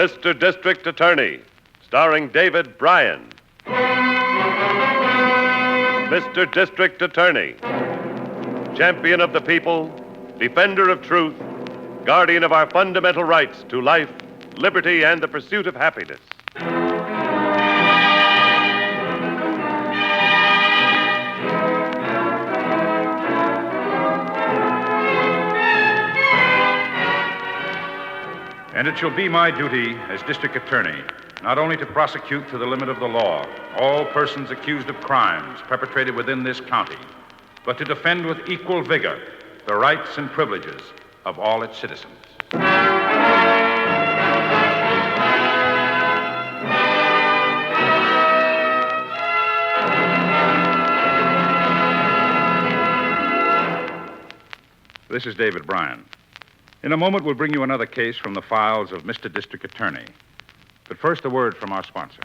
Mr. District Attorney, starring David Bryan. Mr. District Attorney, champion of the people, defender of truth, guardian of our fundamental rights to life, liberty, and the pursuit of happiness. And it shall be my duty as district attorney not only to prosecute to the limit of the law all persons accused of crimes perpetrated within this county, but to defend with equal vigor the rights and privileges of all its citizens. This is David Bryan. In a moment, we'll bring you another case from the files of Mr. District Attorney. But first, a word from our sponsor.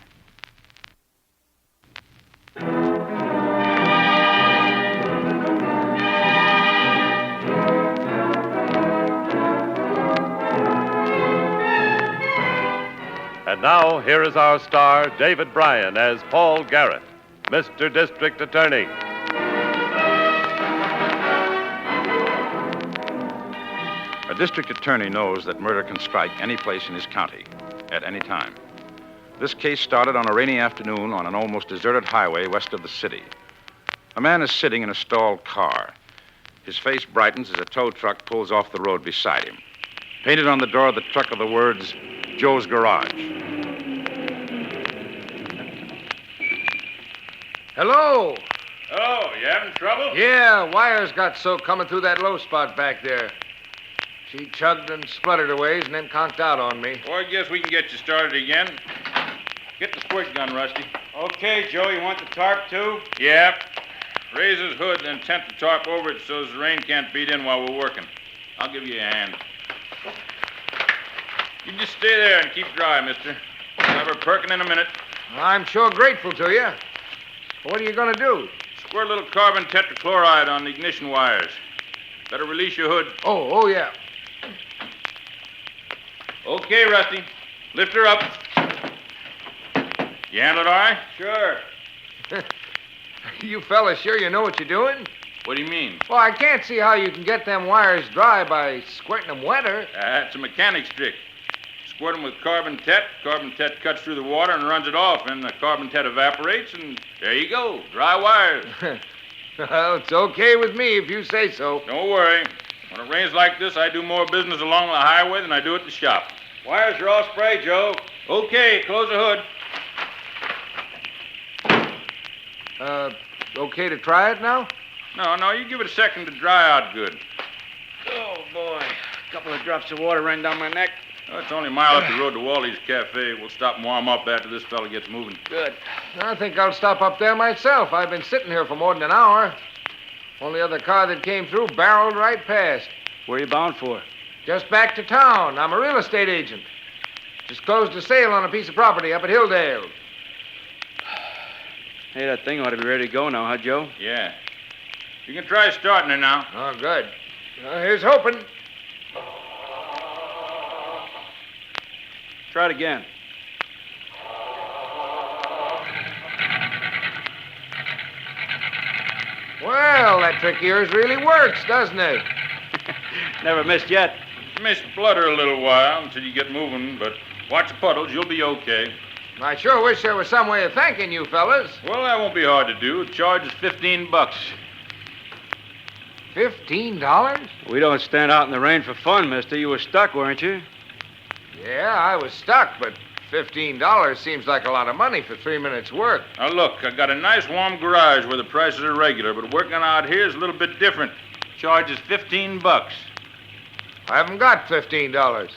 And now, here is our star, David Bryan, as Paul Garrett, Mr. District Attorney. A district attorney knows that murder can strike any place in his county, at any time. This case started on a rainy afternoon on an almost deserted highway west of the city. A man is sitting in a stalled car. His face brightens as a tow truck pulls off the road beside him. Painted on the door of the truck are the words, Joe's Garage. Hello. Oh, you having trouble? Yeah, wires got soaked coming through that low spot back there. She chugged and spluttered a ways and then conked out on me. Well, I guess we can get you started again. Get the squirt gun, Rusty. Okay, Joe, you want the tarp, too? Yep. Raise his hood and tent the tarp over it so the rain can't beat in while we're working. I'll give you a hand. You just stay there and keep dry, mister. We'll have her perking in a minute. I'm sure grateful to you. What are you going to do? Squirt a little carbon tetrachloride on the ignition wires. Better release your hood. Oh, yeah. Okay, Rusty. Lift her up. You handle it all right? Sure. You fellas sure you know what you're doing? What do you mean? Well, I can't see how you can get them wires dry by squirting them wetter. That's a mechanic's trick. Squirt them with carbon tet. Carbon tet cuts through the water and runs it off, and the carbon tet evaporates, and there you go. Dry wires. Well, it's okay with me if you say so. Don't worry. When it rains like this, I do more business along the highway than I do at the shop. Wires are all sprayed, Joe. Okay, close the hood. Okay to try it now? No, you give it a second to dry out good. Oh, boy. A couple of drops of water ran down my neck. Oh, it's only a mile up the road to Wally's Cafe. We'll stop and warm up after this fella gets moving. Good. I think I'll stop up there myself. I've been sitting here for more than an hour. Only other car that came through barreled right past. Where are you bound for? Just back to town. I'm a real estate agent. Just closed a sale on a piece of property up at Hilldale. Hey, that thing ought to be ready to go now, huh, Joe? Yeah. You can try starting her now. Oh, good. Here's hoping. Try it again. Well, that trick of yours really works, doesn't it? Never missed yet. May splutter a little while until you get moving, but watch the puddles. You'll be okay. I sure wish there was some way of thanking you fellas. Well, that won't be hard to do. The charge is $15. $15? We don't stand out in the rain for fun, mister. You were stuck, weren't you? Yeah, I was stuck, but $15 seems like a lot of money for 3 minutes' work. Now, look, I got a nice warm garage where the prices are regular, but working out here is a little bit different. Charge is $15. I haven't got $15.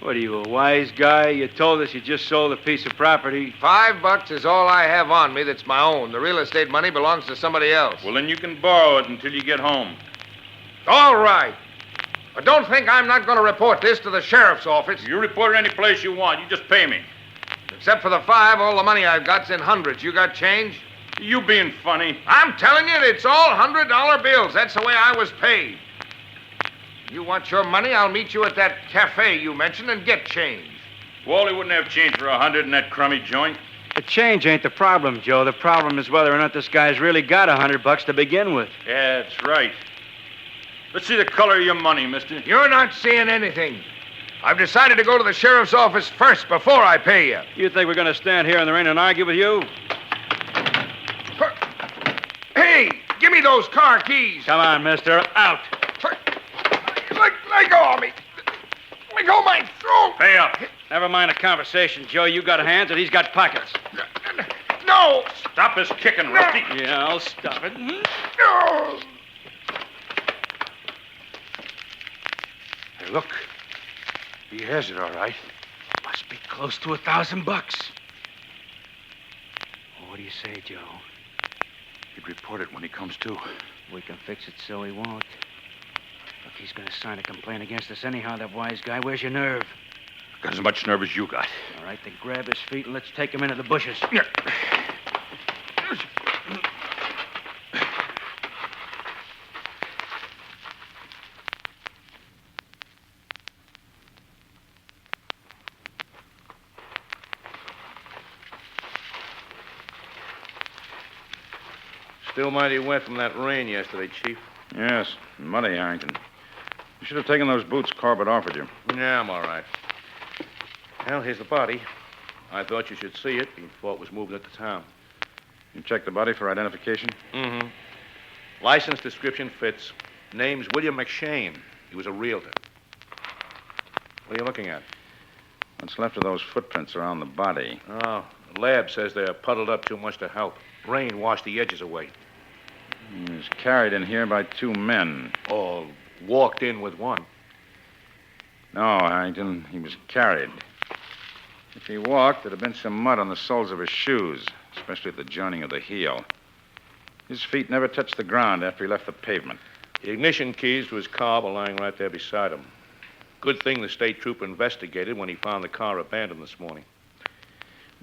What are you, a wise guy? You told us you just sold a piece of property. $5 is all I have on me that's my own. The real estate money belongs to somebody else. Well, then you can borrow it until you get home. All right. But don't think I'm not going to report this to the sheriff's office. You report it any place you want. You just pay me. Except for the 5, all the money I've got's in hundreds. You got change? You being funny. I'm telling you, it's all $100 bills. That's the way I was paid. You want your money, I'll meet you at that cafe you mentioned and get change. Wally wouldn't have change for 100 in that crummy joint. The change ain't the problem, Joe. The problem is whether or not this guy's really got $100 to begin with. Yeah, that's right. Let's see the color of your money, mister. You're not seeing anything. I've decided to go to the sheriff's office first before I pay you. You think we're going to stand here in the rain and argue with you? Hey, give me those car keys. Come on, mister. Out. Let go of me. Let go of my throat. Pay up. Never mind the conversation, Joe. You got hands and he's got pockets. No. Stop this kicking, Rusty. Yeah, I'll stop it. No. Hey, look. He has it, all right. Must be close to $1,000. What do you say, Joe? He'd report it when he comes to. We can fix it so he won't. Look, he's going to sign a complaint against us anyhow, that wise guy. Where's your nerve? Got as much nerve as you got. All right, then grab his feet and let's take him into the bushes. Still mighty wet from that rain yesterday, Chief. Yes, muddy, Harrington. You should have taken those boots Corbett offered you. Yeah, I'm all right. Well, here's the body. I thought you should see it before it was moved into town. You checked the body for identification? Mm-hmm. License description fits. Name's William McShane. He was a realtor. What are you looking at? What's left of those footprints around the body? Oh, the lab says they're puddled up too much to help. Rain washed the edges away. He was carried in here by two men. Or walked in with one. No, Harrington, he was carried. If he walked, there'd have been some mud on the soles of his shoes, especially at the joining of the heel. His feet never touched the ground after he left the pavement. The ignition keys to his car were lying right there beside him. Good thing the state trooper investigated when he found the car abandoned this morning.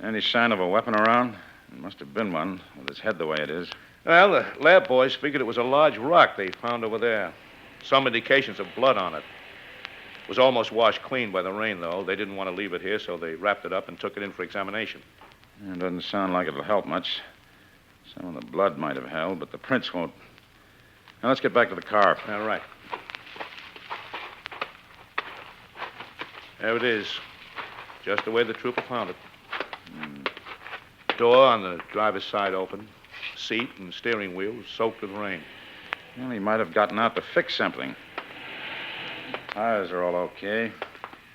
Any sign of a weapon around? It must have been one, with his head the way it is. Well, the lab boys figured it was a large rock they found over there. Some indications of blood on it. It was almost washed clean by the rain, though. They didn't want to leave it here, so they wrapped it up and took it in for examination. It doesn't sound like it'll help much. Some of the blood might have held, but the prints won't. Now, let's get back to the car. All right. There it is. Just the way the trooper found it. Door on the driver's side open. Seat and steering wheel soaked with rain. Well, he might have gotten out to fix something. Tires are all okay.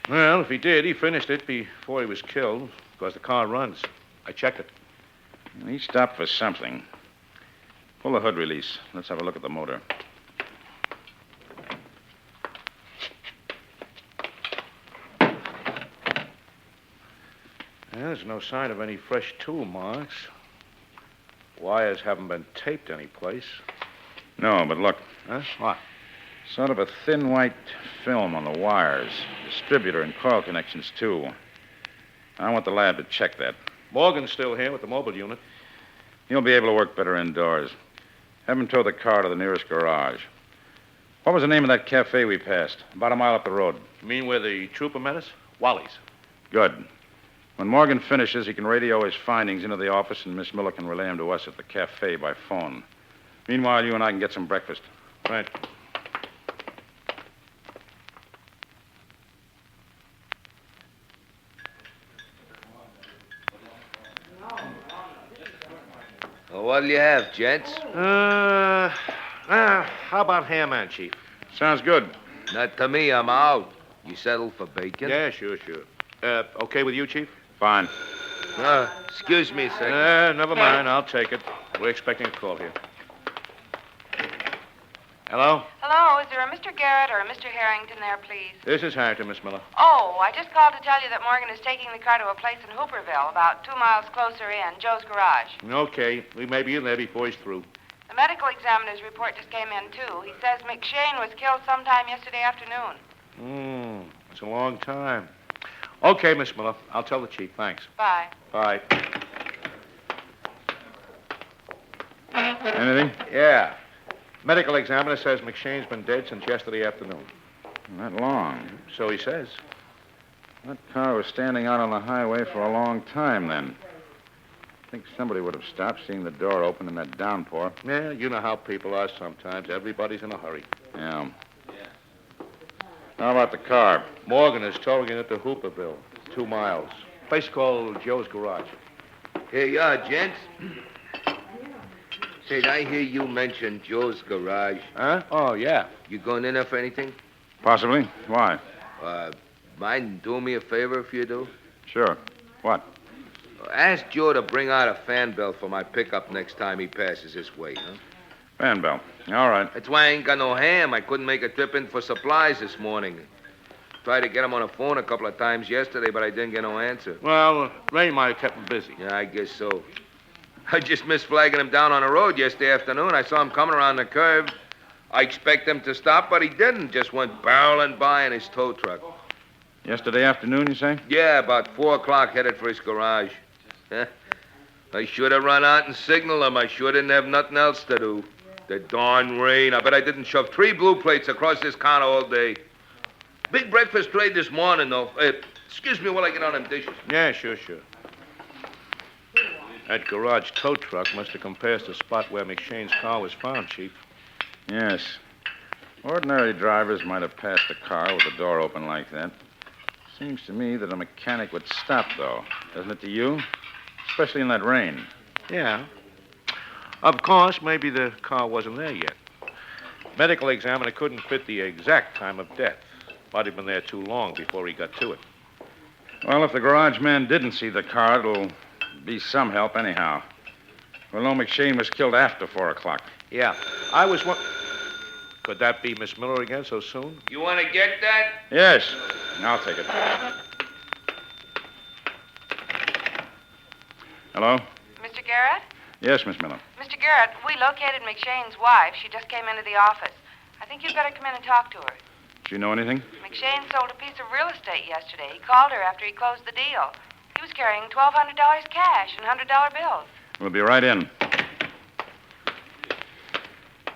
Well, if he did, he finished it before he was killed, because the car runs. I checked it. He stopped for something. Pull the hood release. Let's have a look at the motor. There's no sign of any fresh tool marks. Wires haven't been taped anyplace. No, but look. Huh? What? Sort of a thin white film on the wires. Distributor and coil connections, too. I want the lab to check that. Morgan's still here with the mobile unit. He'll be able to work better indoors. Have him tow the car to the nearest garage. What was the name of that cafe we passed? About a mile up the road. You mean where the trooper met us? Wally's. Good. When Morgan finishes, he can radio his findings into the office, and Miss Miller can relay them to us at the cafe by phone. Meanwhile, you and I can get some breakfast. Right. Well, what'll you have, gents? How about ham and Chief? Sounds good. Not to me, I'm out. You settled for bacon? Yeah, sure. Okay with you, Chief? Fine. Excuse me a second. Never mind. I'll take it. We're expecting a call here. Hello? Hello, is there a Mr. Garrett or a Mr. Harrington there, please? This is Harrington, Miss Miller. Oh, I just called to tell you that Morgan is taking the car to a place in Hooperville, about 2 miles closer in, Joe's garage. Okay. We may be in there before he's through. The medical examiner's report just came in, too. He says McShane was killed sometime yesterday afternoon. It's a long time. Okay, Miss Miller. I'll tell the chief. Thanks. Bye. Bye. Anything? Yeah. Medical examiner says McShane's been dead since yesterday afternoon. Not long. So he says. That car was standing out on the highway for a long time then. I think somebody would have stopped seeing the door open in that downpour. Yeah, you know how people are sometimes. Everybody's in a hurry. Yeah. How about the car? Morgan is towing it to Hooperville, 2 miles. Place called Joe's Garage. Here you are, gents. Say, I hear you mention Joe's Garage. Huh? Oh, yeah. You going in there for anything? Possibly. Why? Mind doing me a favor if you do? Sure. What? Ask Joe to bring out a fan belt for my pickup next time he passes this way, huh? Fan bell. All right. That's why I ain't got no ham. I couldn't make a trip in for supplies this morning. Tried to get him on the phone a couple of times yesterday, but I didn't get no answer. Well, rain might have kept him busy. Yeah, I guess so. I just missed flagging him down on the road yesterday afternoon. I saw him coming around the curve. I expect him to stop, but he didn't. Just went barreling by in his tow truck. Yesterday afternoon, you say? Yeah, about 4 o'clock, headed for his garage. I should have run out and signaled him. I sure didn't have nothing else to do. The darn rain. I bet I didn't shove 3 blue plates across this counter all day. Big breakfast trade this morning, though. Excuse me while I get on them dishes. Yeah, sure. That garage tow truck must have compassed the spot where McShane's car was found, Chief. Yes. Ordinary drivers might have passed the car with the door open like that. Seems to me that a mechanic would stop, though. Doesn't it to you? Especially in that rain. Yeah. Of course, maybe the car wasn't there yet. Medical examiner couldn't fit the exact time of death. Might have been there too long before he got to it. Well, if the garage man didn't see the car, it'll be some help anyhow. We'll know McShane was killed after 4 o'clock. Yeah. Could that be Miss Miller again so soon? You want to get that? Yes. I'll take it. Hello? Mr. Garrett? Yes, Miss Miller. Mr. Garrett, we located McShane's wife. She just came into the office. I think you'd better come in and talk to her. Do you know anything? McShane sold a piece of real estate yesterday. He called her after he closed the deal. He was carrying $1,200 cash and $100 bills. We'll be right in.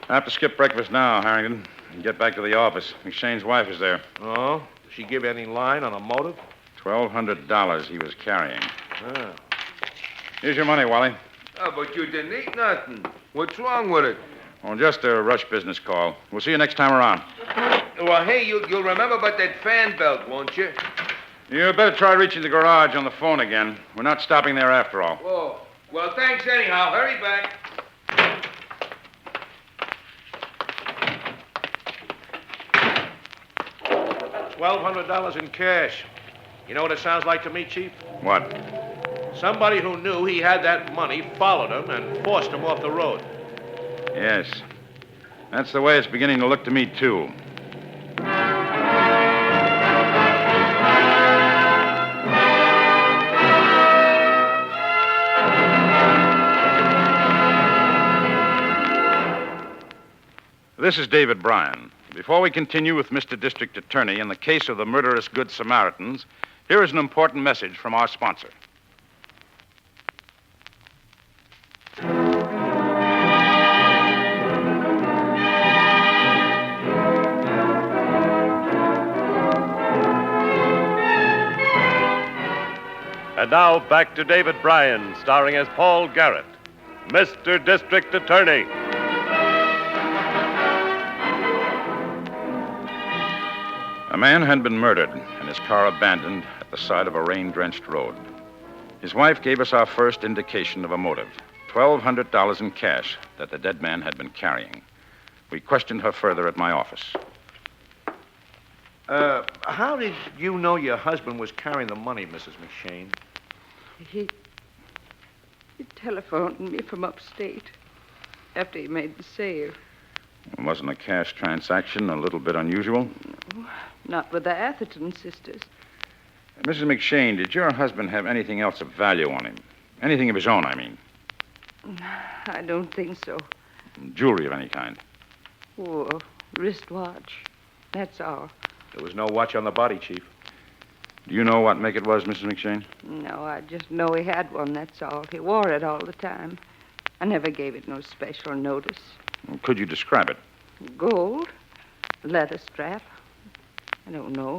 I have to skip breakfast now, Harrington, and get back to the office. McShane's wife is there. Oh? Did she give any line on a motive? $1,200 he was carrying. Ah. Here's your money, Wally. Oh, but you didn't eat nothing. What's wrong with it? Well, just a rush business call. We'll see you next time around. Well, hey, you'll remember about that fan belt, won't you? You better try reaching the garage on the phone again. We're not stopping there after all. Oh, well, thanks anyhow. Hurry back. $1,200 in cash. You know what it sounds like to me, Chief? What? Somebody who knew he had that money followed him and forced him off the road. Yes. That's the way it's beginning to look to me, too. This is David Bryan. Before we continue with Mr. District Attorney in the case of the murderous Good Samaritans, here is an important message from our sponsor. And now back to David Bryan, starring as Paul Garrett, Mr. District Attorney. A man had been murdered and his car abandoned at the side of a rain-drenched road. His wife gave us our first indication of a motive, $1,200 in cash that the dead man had been carrying. We questioned her further at my office. How did you know your husband was carrying the money, Mrs. McShane? He telephoned me from upstate after he made the sale. Wasn't a cash transaction a little bit unusual? No, not with the Atherton sisters. Mrs. McShane, did your husband have anything else of value on him? Anything of his own, I mean. I don't think so. Jewelry of any kind? Oh, a wristwatch. That's all. There was no watch on the body, Chief. Do you know what make it was, Mrs. McShane? No, I just know he had one, that's all. He wore it all the time. I never gave it no special notice. Could you describe it? Gold, leather strap. I don't know.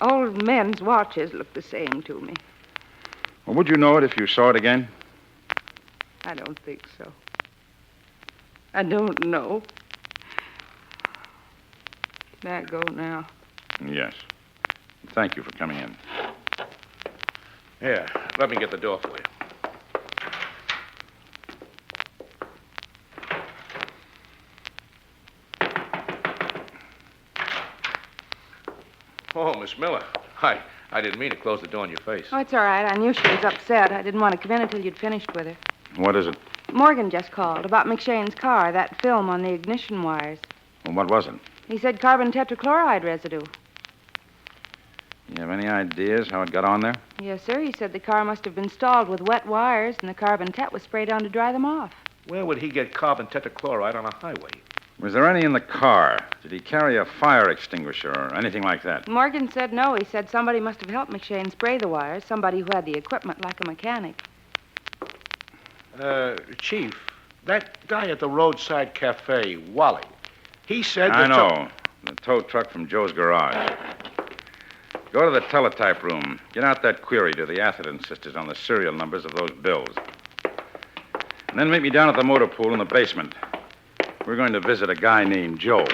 Old men's watches look the same to me. Well, would you know it if you saw it again? I don't think so. I don't know. Can I go now? Yes. Thank you for coming in. Here, let me get the door for you. Oh, Miss Miller. Hi. I didn't mean to close the door in your face. Oh, it's all right. I knew she was upset. I didn't want to come in until you'd finished with her. What is it? Morgan just called about McShane's car, that film on the ignition wires. Well, what was it? He said carbon tetrachloride residue. You have any ideas how it got on there? Yes, sir. He said the car must have been stalled with wet wires and the carbon tet was sprayed on to dry them off. Where would he get carbon tetrachloride on a highway? Was there any in the car? Did he carry a fire extinguisher or anything like that? Morgan said no. He said somebody must have helped McShane spray the wires, somebody who had the equipment like a mechanic. Chief, that guy at the roadside cafe, Wally, he said I that... know. The tow truck from Joe's garage. Go to the teletype room. Get out that query to the Atherton sisters on the serial numbers of those bills. And then meet me down at the motor pool in the basement. We're going to visit a guy named Joe.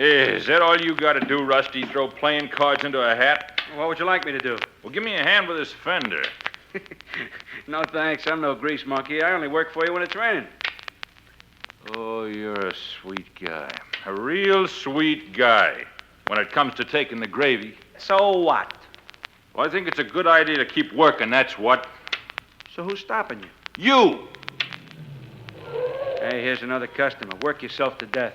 Is that all you got to do, Rusty? Throw playing cards into a hat? What would you like me to do? Well, give me a hand with this fender. No, thanks. I'm no grease monkey. I only work for you when it's raining. Oh, you're a sweet guy. A real sweet guy. When it comes to taking the gravy. So what? Well, I think it's a good idea to keep working, that's what. So who's stopping you? You! Hey, here's another customer. Work yourself to death.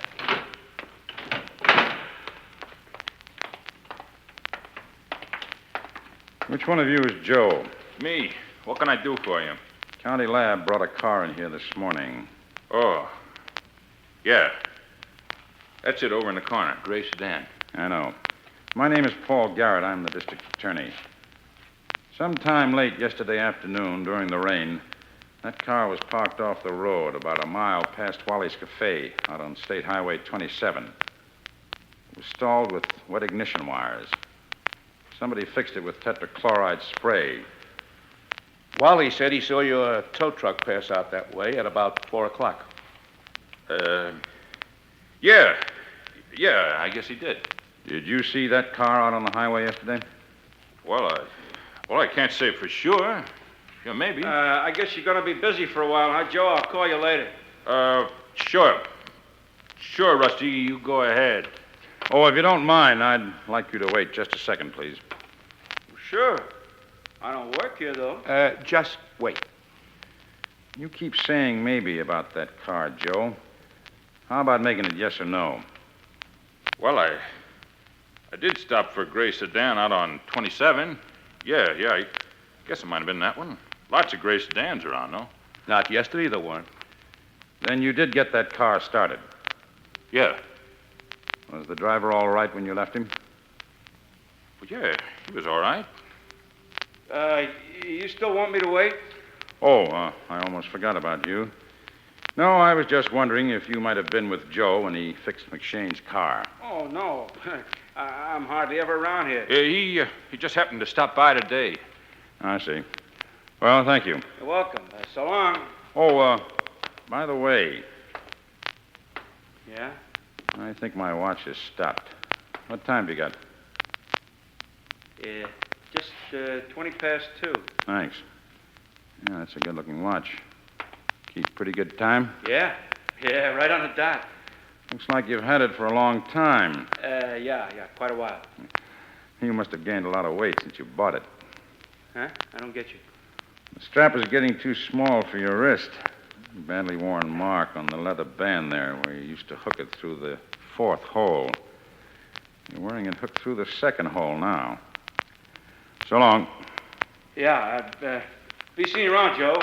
Which one of you is Joe? Me. What can I do for you? County Lab brought a car in here this morning. Oh. Yeah. That's it over in the corner. Gray sedan. I know. My name is Paul Garrett. I'm the district attorney. Sometime late yesterday afternoon, during the rain, that car was parked off the road about a mile past Wally's Cafe out on State Highway 27. It was stalled with wet ignition wires. Somebody fixed it with tetrachloride spray. Wally said he saw your tow truck pass out that way at about 4 o'clock. Yeah. Yeah, I guess he did. Did you see that car out on the highway yesterday? Well, I can't say for sure. Yeah, maybe. I guess you're going to be busy for a while, huh, Joe? I'll call you later. Sure. Sure, Rusty, you go ahead. Oh, if you don't mind, I'd like you to wait just a second, please. Sure. I don't work here, though. Just wait. You keep saying maybe about that car, Joe. How about making it yes or no? Well, I did stop for a gray sedan out on 27. Yeah, I guess it might have been that one. Lots of gray sedans around, though. Not yesterday, there weren't. Then you did get that car started. Yeah. Was the driver all right when you left him? Well, yeah, he was all right. You still want me to wait? Oh, I almost forgot about you. No, I was just wondering if you might have been with Joe when he fixed McShane's car. Oh, no. I'm hardly ever around here. He just happened to stop by today. I see. Well, thank you. You're welcome. So long. Oh, by the way, Yeah? I think my watch has stopped. What time have you got? Just 20 past 2. Thanks. Yeah, that's a good-looking watch. Keep pretty good time? Yeah, right on the dot. Looks like you've had it for a long time. Yeah, quite a while. You must have gained a lot of weight since you bought it. Huh? I don't get you. The strap is getting too small for your wrist. A badly worn mark on the leather band there where you used to hook it through the 4th hole. You're wearing it hooked through the 2nd hole now. So long. Yeah, be seeing you around, Joe.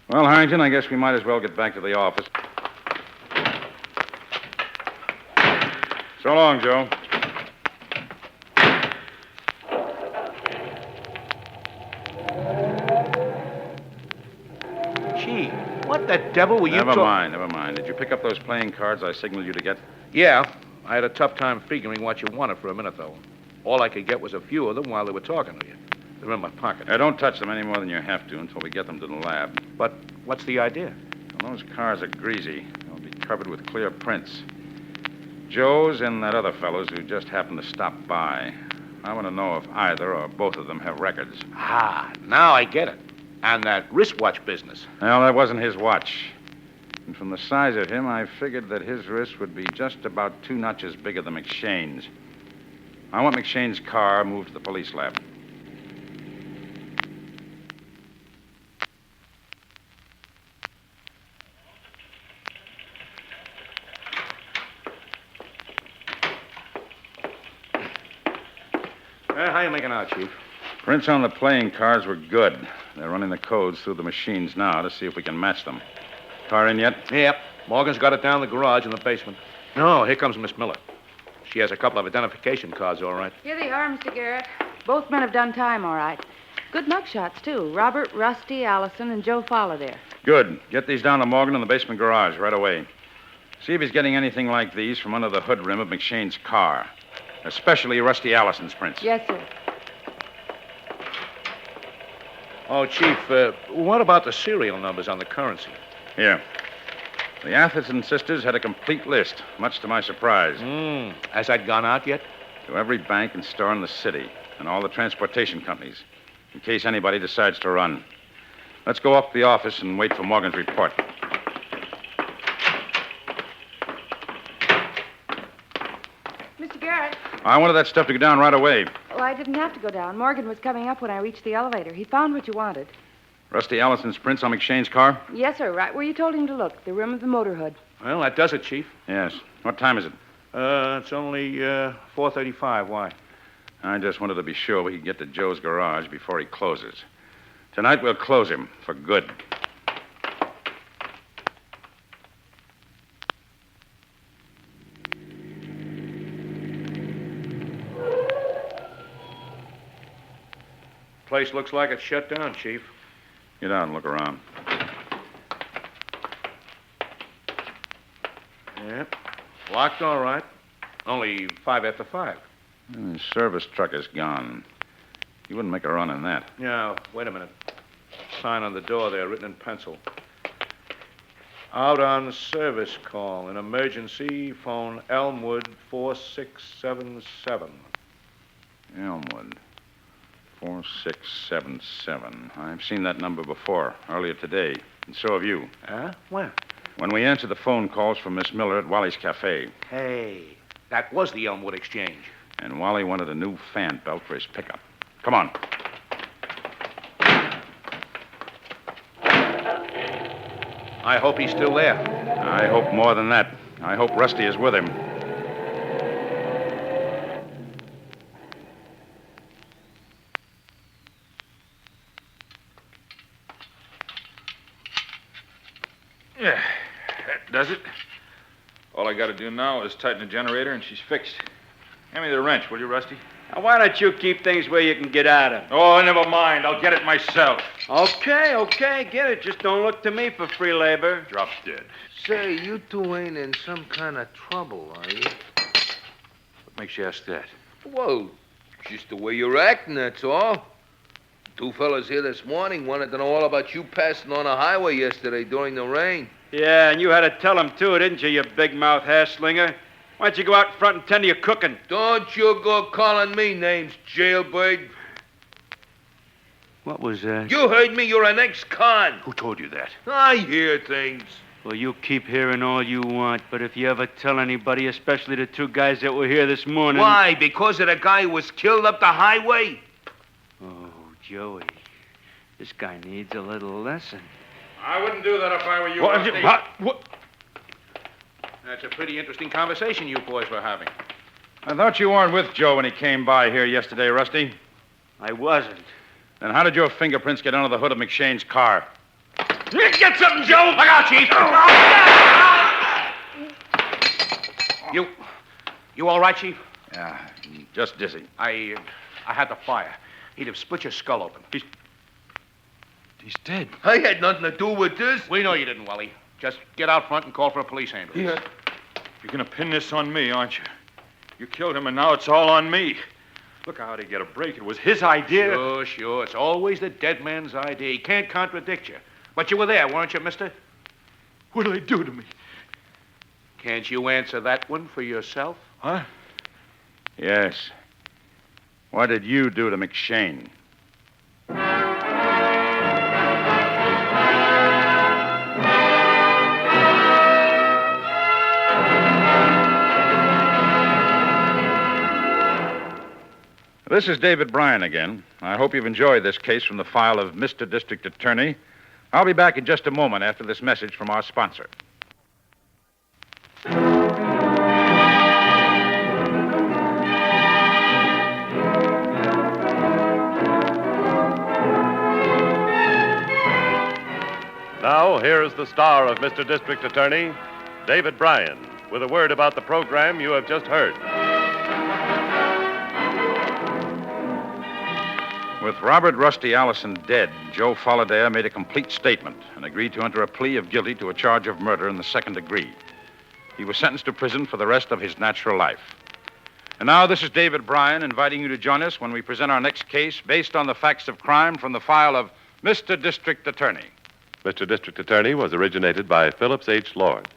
Well, Harrington, I guess we might as well get back to the office. So long, Joe. Gee, what the devil were you Never mind. Did you pick up those playing cards I signaled you to get? Yeah, I had a tough time figuring what you wanted for a minute, though. All I could get was a few of them while they were talking to you. They're in my pocket. Don't touch them any more than you have to until we get them to the lab. But what's the idea? Well, those cards are greasy. They'll be covered with clear prints. Joe's and that other fellow's who just happened to stop by. I want to know if either or both of them have records. Ah, now I get it. And that wristwatch business. Well, that wasn't his watch. And from the size of him, I figured that his wrist would be just about 2 notches bigger than McShane's. I want McShane's car moved to the police lab. How you making out, Chief? Prints on the playing cards were good. They're running the codes through the machines now to see if we can match them. Car in yet? Yep. Morgan's got it down in the garage in the basement. No, here comes Miss Miller. She has a couple of identification cards, all right. Here they are, Mr. Garrett. Both men have done time, all right. Good mugshots, too. Robert, Rusty, Allison, and Joe Fowler there. Good. Get these down to Morgan in the basement garage right away. See if he's getting anything like these from under the hood rim of McShane's car. Especially Rusty Allison's prints. Yes, sir. Oh, Chief, what about the serial numbers on the currency? Here. The Atherton sisters had a complete list, much to my surprise. Has that gone out yet? To every bank and store in the city, and all the transportation companies, in case anybody decides to run. Let's go up to the office and wait for Morgan's report. Mr. Garrett. I wanted that stuff to go down right away. Well, I didn't have to go down. Morgan was coming up when I reached the elevator. He found what you wanted. Rusty Allison's prints on McShane's car? Yes, sir. Right where you told him to look. The rim of the motor hood. Well, that does it, Chief. Yes. What time is it? It's only 4:35. Why? I just wanted to be sure we could get to Joe's garage before he closes. Tonight we'll close him for good. Place looks like it's shut down, Chief. Get out and look around. Yep. Locked all right. Only 5 after 5. The service truck is gone. You wouldn't make a run in that. Yeah, wait a minute. Sign on the door there, written in pencil. Out on service call. An emergency, phone Elmwood 4677. Elmwood. 4677. I've seen that number before, earlier today, and so have you. Huh? When? When we answered the phone calls from Miss Miller at Wally's Cafe. Hey, that was the Elmwood Exchange. And Wally wanted a new fan belt for his pickup. Come on. I hope he's still there. I hope more than that. I hope Rusty is with him. Yeah, that does it. All I got to do now is tighten the generator, and she's fixed. Hand me the wrench, will you, Rusty? Now, why don't you keep things where you can get at 'em? Oh, never mind. I'll get it myself. Okay, get it. Just don't look to me for free labor. Drop dead. Say, you two ain't in some kind of trouble, are you? What makes you ask that? Well, just the way you're acting, that's all. 2 fellas here this morning wanted to know all about you passing on a highway yesterday during the rain. Yeah, and you had to tell 'em, too, didn't you, you big-mouth hair-slinger? Why don't you go out in front and tend to your cooking? Don't you go calling me names, jailbird. What was that? You heard me. You're an ex-con. Who told you that? I hear things. Well, you keep hearing all you want, but if you ever tell anybody, especially the 2 guys that were here this morning... Why? Because of the guy who was killed up the highway? Oh, Joey, this guy needs a little lesson. I wouldn't do that if I were you. What? That's a pretty interesting conversation you boys were having. I thought you weren't with Joe when he came by here yesterday, Rusty. I wasn't. Then how did your fingerprints get under the hood of McShane's car? Get something, Joe! Look out, Chief! You all right, Chief? Yeah, just dizzy. I had the fire. He'd have split your skull open. He's dead. I had nothing to do with this. We know you didn't, Wally. Just get out front and call for a police ambulance. Yeah. You're going to pin this on me, aren't you? You killed him, and now it's all on me. Look how he get a break. It was his idea. Sure. It's always the dead man's idea. He can't contradict you. But you were there, weren't you, mister? What did they do to me? Can't you answer that one for yourself? Huh? Yes. What did you do to McShane? This is David Bryan again. I hope you've enjoyed this case from the file of Mr. District Attorney. I'll be back in just a moment after this message from our sponsor. Now, here is the star of Mr. District Attorney, David Bryan, with a word about the program you have just heard. With Robert Rusty Allison dead, Joe Folliday made a complete statement and agreed to enter a plea of guilty to a charge of murder in the second degree. He was sentenced to prison for the rest of his natural life. And now, this is David Bryan inviting you to join us when we present our next case based on the facts of crime from the file of Mr. District Attorney. Mr. District Attorney was originated by Phillips H. Lord.